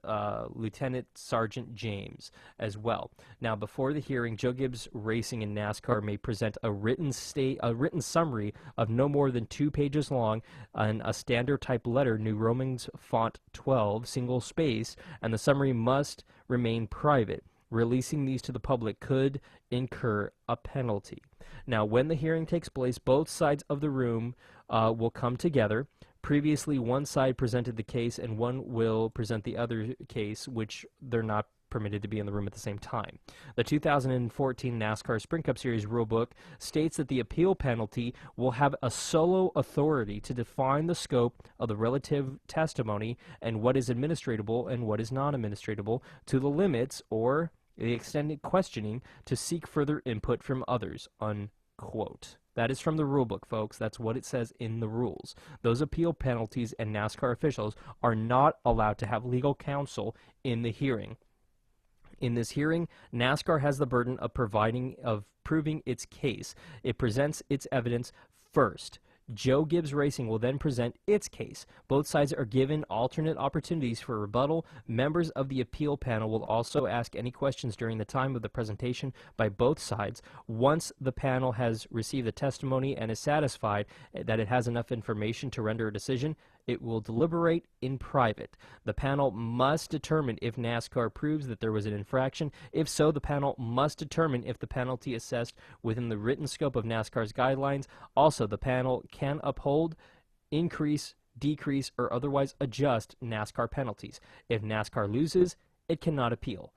Lieutenant Sergeant James as well. Now, before the hearing, Joe Gibbs Racing and NASCAR may present a written summary of no more than 2 pages long and a standard type letter, New Roman's font 12, single space, and the summary must remain private. Releasing these to the public could incur a penalty. Now, when the hearing takes place, both sides of the room will come together. Previously, one side presented the case and one will present the other case, which they're not permitted to be in the room at the same time. The 2014 NASCAR Sprint Cup Series rulebook states that the appeal penalty will have a solo authority to define the scope of the relative testimony and what is administratable and what is non-administratable to the limits or the extended questioning to seek further input from others, unquote. That is from the rulebook, folks. That's what it says in the rules. Those appeal penalties and NASCAR officials are not allowed to have legal counsel in the hearing. In this hearing, NASCAR has the burden of proving its case. It presents its evidence first. Joe Gibbs Racing will then present its case. Both sides are given alternate opportunities for rebuttal. Members of the appeal panel will also ask any questions during the time of the presentation by both sides. Once the panel has received the testimony and is satisfied that it has enough information to render a decision, it will deliberate in private. The panel must determine if NASCAR proves that there was an infraction. If so, the panel must determine if the penalty assessed within the written scope of NASCAR's guidelines. Also, the panel can uphold, increase, decrease, or otherwise adjust NASCAR penalties. If NASCAR loses, it cannot appeal.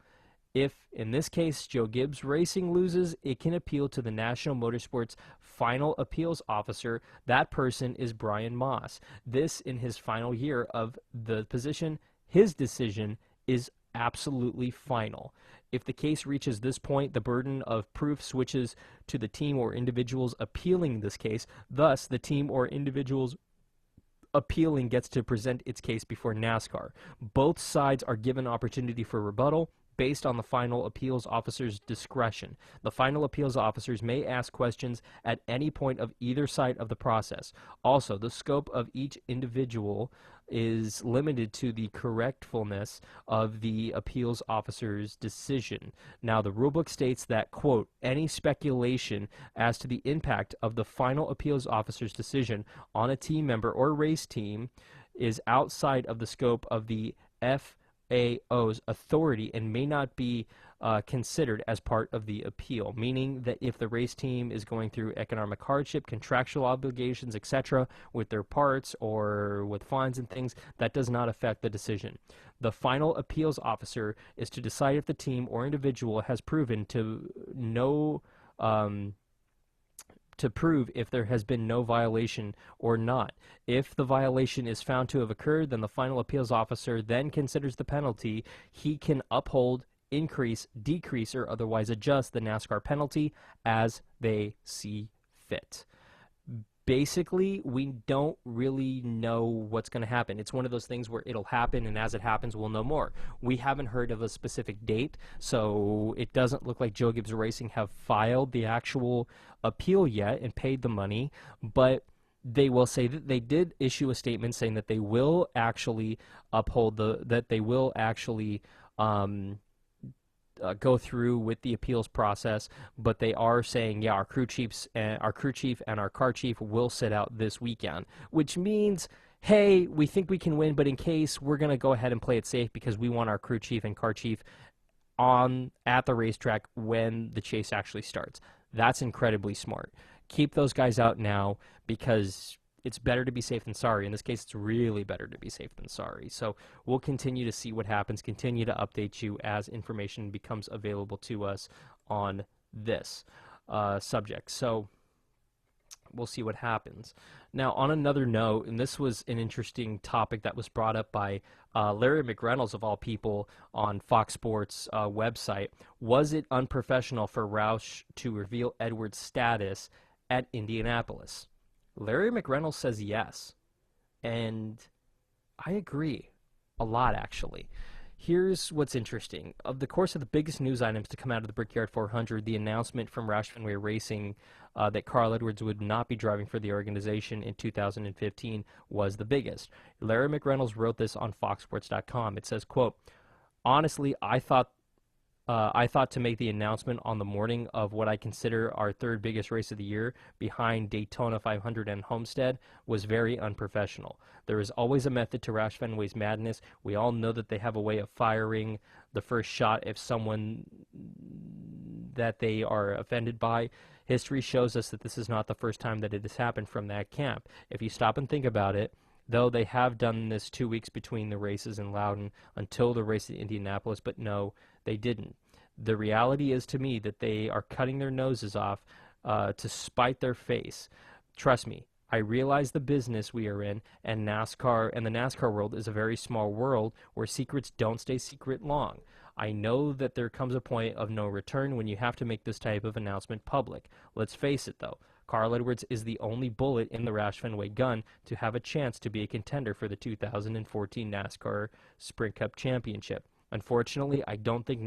If, in this case, Joe Gibbs Racing loses, it can appeal to the National Motorsports Final Appeals Officer. That person is Brian Moss. This, in his final year of the position, his decision is absolutely final. If the case reaches this point, the burden of proof switches to the team or individuals appealing this case. Thus, the team or individuals appealing gets to present its case before NASCAR. Both sides are given opportunity for rebuttal based on the final appeals officer's discretion. The final appeals officers may ask questions at any point of either side of the process. Also, the scope of each individual is limited to the correctfulness of the appeals officer's decision. Now, the rulebook states that, quote, any speculation as to the impact of the final appeals officer's decision on a team member or race team is outside of the scope of the FAO's authority and may not be considered as part of the appeal, meaning that if the race team is going through economic hardship, contractual obligations, etc., with their parts or with fines and things, that does not affect the decision. The final appeals officer is to decide if the team or individual has proven to prove if there has been no violation or not. If the violation is found to have occurred, then the final appeals officer then considers the penalty. He can uphold, increase, decrease, or otherwise adjust the NASCAR penalty as they see fit. Basically, we don't really know what's going to happen. It's one of those things where it'll happen, and as it happens, we'll know more. We haven't heard of a specific date, so it doesn't look like Joe Gibbs Racing have filed the actual appeal yet and paid the money, but they will say that they did issue a statement saying that they will actually uphold go through with the appeals process, but they are saying, yeah, our crew chief and our car chief will sit out this weekend, which means, hey, we think we can win, but in case, we're going to go ahead and play it safe because we want our crew chief and car chief at the racetrack when the chase actually starts. That's incredibly smart. Keep those guys out now because it's better to be safe than sorry. In this case, it's really better to be safe than sorry. So we'll continue to see what happens, continue to update you as information becomes available to us on this subject. So we'll see what happens. Now, on another note, and this was an interesting topic that was brought up by Larry McReynolds, of all people, on Fox Sports' website. Was it unprofessional for Roush to reveal Edwards' status at Indianapolis? Larry McReynolds says yes, and I agree a lot, actually. Here's what's interesting. Of the course of the biggest news items to come out of the Brickyard 400, the announcement from Roush Fenway Racing that Carl Edwards would not be driving for the organization in 2015 was the biggest. Larry McReynolds wrote this on FoxSports.com. It says, quote, honestly, I thought to make the announcement on the morning of what I consider our third biggest race of the year, behind Daytona 500 and Homestead, was very unprofessional. There is always a method to Roush Fenway's madness. We all know that they have a way of firing the first shot if someone that they are offended by. History shows us that this is not the first time that it has happened from that camp. If you stop and think about it, though they have done this 2 weeks between the races in Loudon until the race in Indianapolis, but no, they didn't. The reality is, to me, that they are cutting their noses off to spite their face. Trust me, I realize the business we are in, and NASCAR and the NASCAR world is a very small world where secrets don't stay secret long. I know that there comes a point of no return when you have to make this type of announcement public. Let's face it, though. Carl Edwards is the only bullet in the Roush Fenway gun to have a chance to be a contender for the 2014 NASCAR Sprint Cup Championship. Unfortunately, I don't think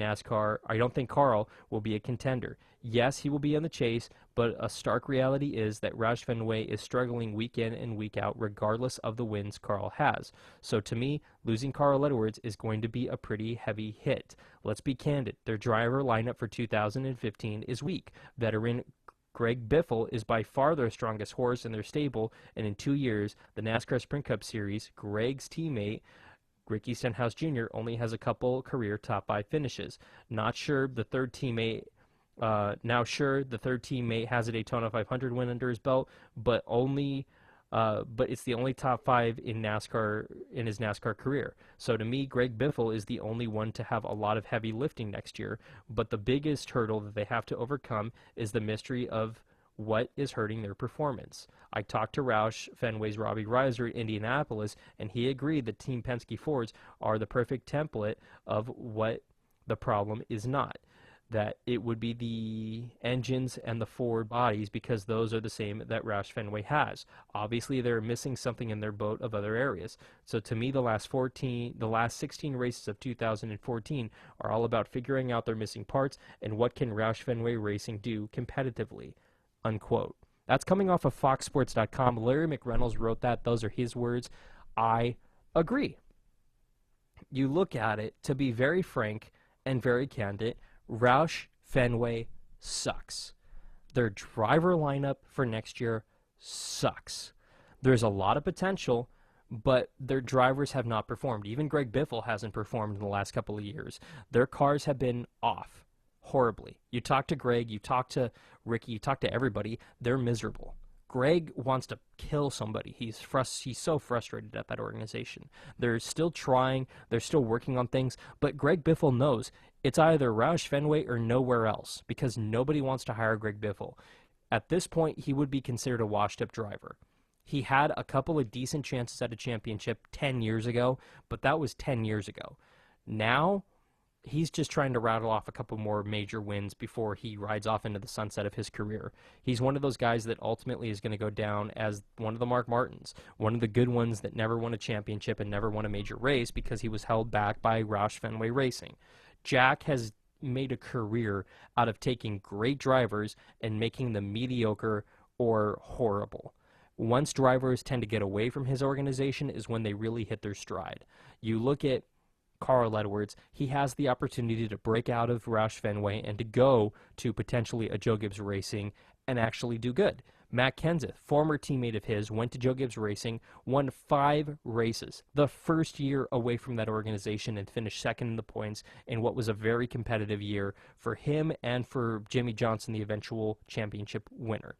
Carl will be a contender. Yes, he will be in the chase, but a stark reality is that Roush Fenway is struggling week in and week out regardless of the wins Carl has. So to me, losing Carl Edwards is going to be a pretty heavy hit. Let's be candid. Their driver lineup for 2015 is weak. Veteran Greg Biffle is by far their strongest horse in their stable, and in 2 years, the NASCAR Sprint Cup Series, Greg's teammate, Ricky Stenhouse Jr. only has a couple career top 5 finishes. Now sure, the third teammate has a Daytona 500 win under his belt, but it's the only top 5 in NASCAR in his NASCAR career. So to me, Greg Biffle is the only one to have a lot of heavy lifting next year. But the biggest hurdle that they have to overcome is the mystery of what is hurting their performance. I talked to Roush Fenway's Robbie Reiser in Indianapolis, and he agreed that Team Penske Fords are the perfect template of what the problem is not. That it would be the engines and the forward bodies, because those are the same that Roush Fenway has. Obviously, they're missing something in their boat of other areas. So to me, the last 16 races of 2014 are all about figuring out their missing parts and what can Roush Fenway Racing do competitively. Unquote. That's coming off of FoxSports.com. Larry McReynolds wrote that. Those are his words. I agree. You look at it, to be very frank and very candid, Roush Fenway sucks. Their driver lineup for next year sucks. There's a lot of potential, but their drivers have not performed. Even Greg Biffle hasn't performed in the last couple of years. Their cars have been off horribly. You talk to Greg, you talk to Ricky, you talk to everybody, they're miserable. Greg wants to kill somebody. He's so frustrated at that organization. They're still trying, they're still working on things, but Greg Biffle knows it's either Roush Fenway or nowhere else, because nobody wants to hire Greg Biffle. At this point, he would be considered a washed-up driver. He had a couple of decent chances at a championship 10 years ago, but that was 10 years ago. Now, he's just trying to rattle off a couple more major wins before he rides off into the sunset of his career. He's one of those guys that ultimately is going to go down as one of the Mark Martins, one of the good ones that never won a championship and never won a major race because he was held back by Roush Fenway Racing. Jack has made a career out of taking great drivers and making them mediocre or horrible. Once drivers tend to get away from his organization is when they really hit their stride. You look at Carl Edwards, he has the opportunity to break out of Roush Fenway and to go to potentially a Joe Gibbs Racing and actually do good. Matt Kenseth, former teammate of his, went to Joe Gibbs Racing, won 5 races, the first year away from that organization, and finished second in the points in what was a very competitive year for him and for Jimmy Johnson, the eventual championship winner.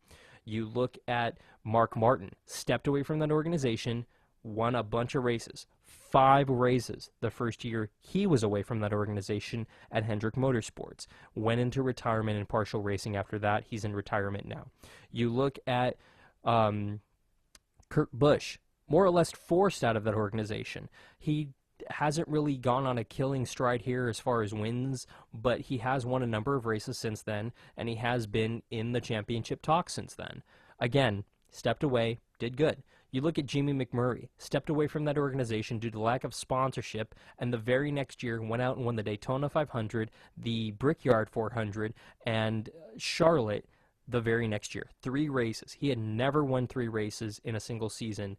You look at Mark Martin, stepped away from that organization, won a bunch of races. 5 races the first year he was away from that organization at Hendrick Motorsports. Went into retirement and partial racing after that. He's in retirement now. You look at Kurt Busch, more or less forced out of that organization. He hasn't really gone on a killing stride here as far as wins, but he has won a number of races since then, and he has been in the championship talk since then. Again, stepped away, did good. You look at Jimmy McMurray, stepped away from that organization due to lack of sponsorship, and the very next year went out and won the Daytona 500, the Brickyard 400, and Charlotte the very next year. 3 races. He had never won 3 races in a single season,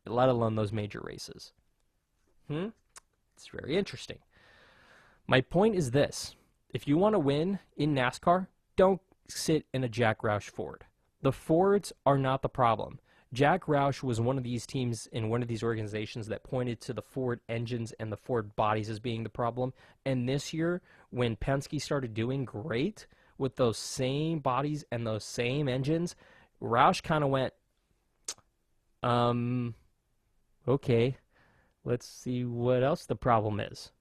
let alone those major races. It's very interesting. My point is this. If you want to win in NASCAR, don't sit in a Jack Roush Ford. The Fords are not the problem. Jack Roush was one of these teams in one of these organizations that pointed to the Ford engines and the Ford bodies as being the problem. And this year, when Penske started doing great with those same bodies and those same engines, Roush kind of went, okay, let's see what else the problem is.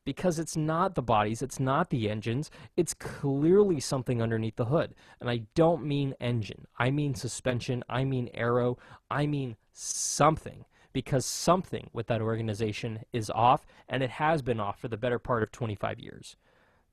Because it's not the bodies, it's not the engines, it's clearly something underneath the hood. And I don't mean engine, I mean suspension, I mean aero, I mean something. Because something with that organization is off, and it has been off for the better part of 25 years.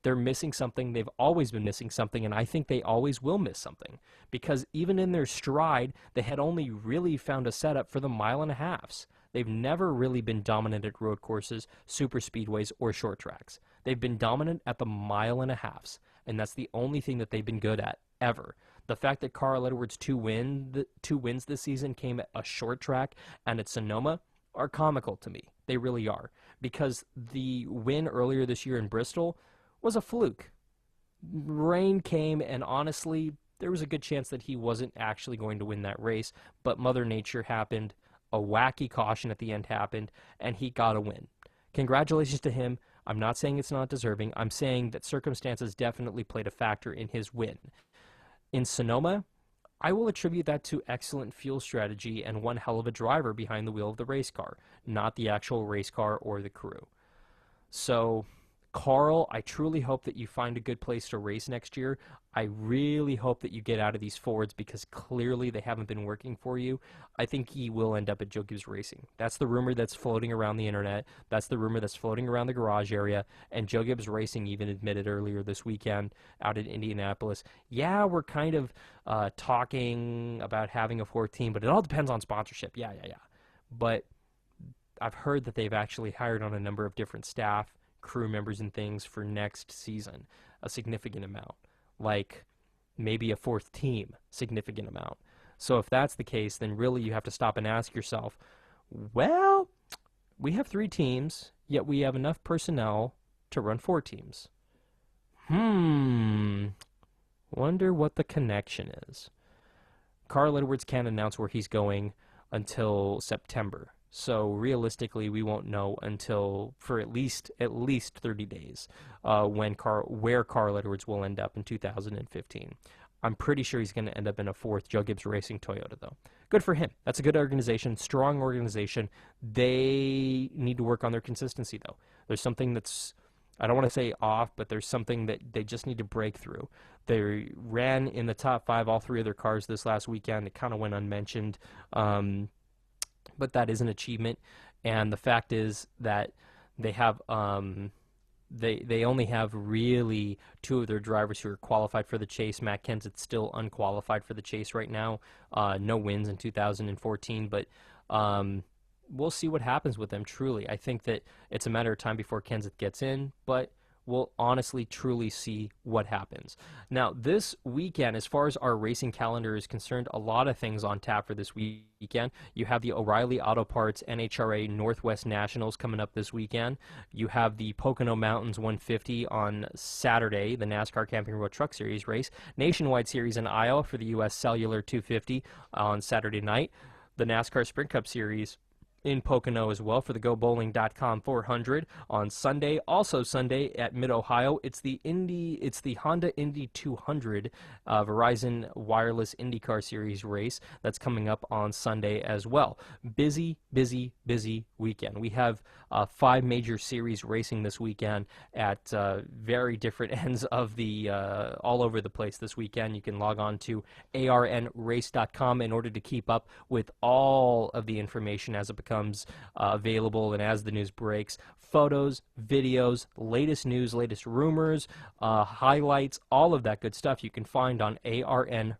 They're missing something, they've always been missing something, and I think they always will miss something. Because even in their stride, they had only really found a setup for the 1.5 miles. They've never really been dominant at road courses, super speedways, or short tracks. They've been dominant at the 1.5 miles, and that's the only thing that they've been good at, ever. The fact that Carl Edwards' 2 wins this season came at a short track and at Sonoma are comical to me. They really are. Because the win earlier this year in Bristol was a fluke. Rain came, and honestly, there was a good chance that he wasn't actually going to win that race, but Mother Nature happened. A wacky caution at the end happened, and he got a win. Congratulations to him. I'm not saying it's not deserving. I'm saying that circumstances definitely played a factor in his win. In Sonoma, I will attribute that to excellent fuel strategy and one hell of a driver behind the wheel of the race car, not the actual race car or the crew. So, Carl, I truly hope that you find a good place to race next year. I really hope that you get out of these Fords because clearly they haven't been working for you. I think he will end up at Joe Gibbs Racing. That's the rumor that's floating around the internet. That's the rumor that's floating around the garage area. And Joe Gibbs Racing even admitted earlier this weekend out in Indianapolis, yeah, we're kind of talking about having a Ford team, but it all depends on sponsorship. Yeah. But I've heard that they've actually hired on a number of different staff, crew members and things for next season, a significant amount, like maybe a 4th team, significant amount. So if that's the case, then really you have to stop and ask yourself, well, we have 3 teams, yet we have enough personnel to run 4 teams. Wonder what the connection is. Carl Edwards can't announce where he's going until September. So realistically, we won't know until for at least 30 days where Carl Edwards will end up in 2015. I'm pretty sure he's going to end up in a 4th Joe Gibbs Racing Toyota, though. Good for him. That's a good organization, strong organization. They need to work on their consistency, though. There's something that's, I don't want to say off, but there's something that they just need to break through. They ran in the top 5, all 3 of their cars this last weekend. It kind of went unmentioned. But that is an achievement, and the fact is that they have they only have really 2 of their drivers who are qualified for the chase. Matt Kenseth's still unqualified for the chase right now. No wins in 2014, but we'll see what happens with them, truly. I think that it's a matter of time before Kenseth gets in, but we'll honestly, truly see what happens. Now, this weekend, as far as our racing calendar is concerned, a lot of things on tap for this weekend. You have the O'Reilly Auto Parts NHRA Northwest Nationals coming up this weekend. You have the Pocono Mountains 150 on Saturday, the NASCAR Camping World Truck Series race. Nationwide Series in Iowa for the U.S. Cellular 250 on Saturday night. The NASCAR Sprint Cup Series in Pocono as well for the GoBowling.com 400 on Sunday. Also Sunday at Mid-Ohio, it's the Honda Indy 200 Verizon Wireless IndyCar Series race that's coming up on Sunday as well. Busy weekend. We have 5 major series racing this weekend at very different ends of the all over the place this weekend. You can log on to arnrace.com in order to keep up with all of the information as it becomes available and as the news breaks. Photos, videos, latest news, latest rumors, highlights, all of that good stuff you can find on arnrace.com.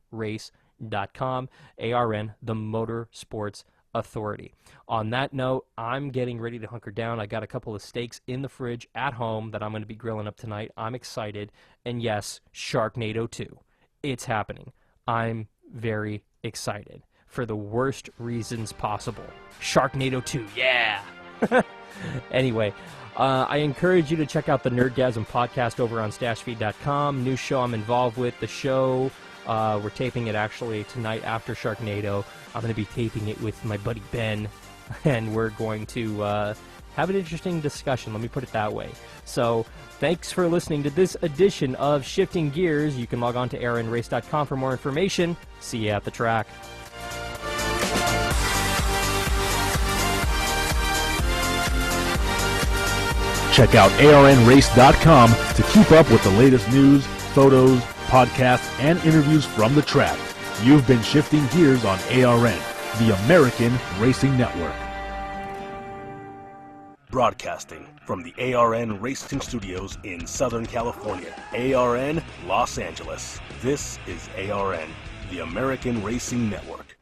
ARN, the Motorsports authority. On that note, I'm getting ready to hunker down. I got a couple of steaks in the fridge at home that I'm going to be grilling up tonight. I'm excited. And yes, Sharknado 2. It's happening. I'm very excited for the worst reasons possible. Sharknado 2, yeah! Anyway, I encourage you to check out the Nerdgasm podcast over on StashFeed.com. New show I'm involved with. The show, we're taping it actually tonight after Sharknado. I'm going to be taping it with my buddy Ben, and we're going to have an interesting discussion, let me put it that way. So, thanks for listening to this edition of Shifting Gears. You can log on to ARNrace.com for more information. See you at the track. Check out ARNrace.com to keep up with the latest news, photos, podcasts, and interviews from the track. You've been Shifting Gears on ARN, the American Racing Network. Broadcasting from the ARN Racing Studios in Southern California, ARN Los Angeles. This is ARN, the American Racing Network.